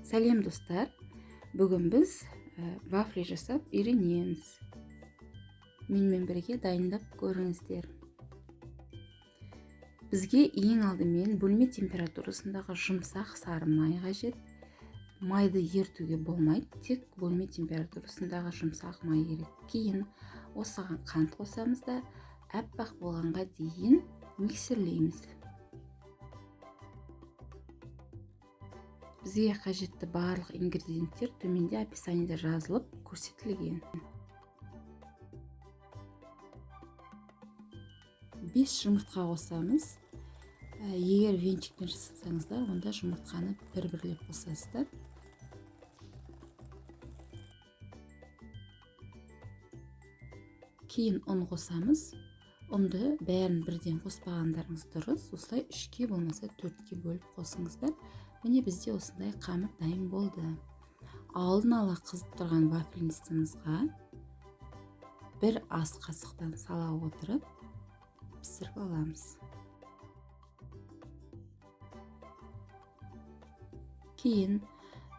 Сәлем достар, бүгін біз вафли жасап үйренеміз. Менімен бірге дайындап көріңіздер. Бізге ең алдымен бөлме температурасындағы жұмсақ сары май қажет. Майды ертуге болмайды, тек бөлме температурасындағы жұмсақ май керек. Кейін осыған қант қосамыз да әппақ болғанға дейін миксерлейміз. Бізге қажетті барлық ингредиенттер төменде описаниеде жазылып көрсетілген. 5 жұмыртқа қосамыз. Егер венчикпен жасасаңыздар, онда жұмыртқаны бір-бірлеп қосасыздар. Кейін ұн қосамыз. Ұнды бәрін бірден қоспағандарыңыз дұрыс. Осылай 3-ке болмаса 4-ке бөліп қосыңыздар. Міне бізде осындай қамыр дайын болды. Алдын ала қызып тұрған вафлинистімізға бір ас қасықтан сала отырып пісіріп аламыз. Кейін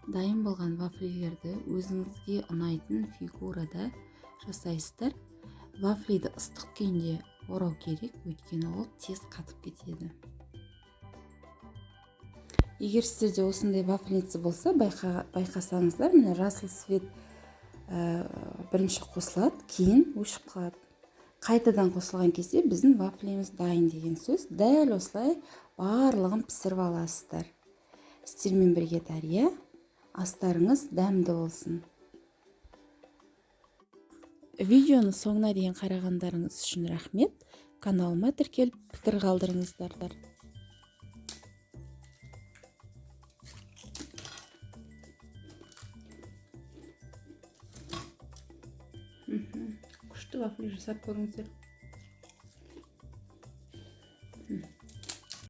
дайын болған вафлилерді өзіңізге ұнайтын фигурада жасайсыздар. Вафлиді ыстық күйінде орау керек, өйткені ол тез қатып кетеді. Егер сіздерде осындай вафлиница болса, байқасаңыздар, міне жасыл свет бірінші қосылады, кейін өшіп қалады. Қайтадан қосылған кезде біздің вафлиміз дайын деген сөз. Дәл осылай барлығын пісіріп аласыздар. Сіздермен бірге Дария, астарыңыз дәмді болсын. Видеоны соңына дейін қарағандарыңыз үшін рахмет. Каналыма тіркеліп пікір қалдырыңыздар. Күшті вафли жасап көріңіздер.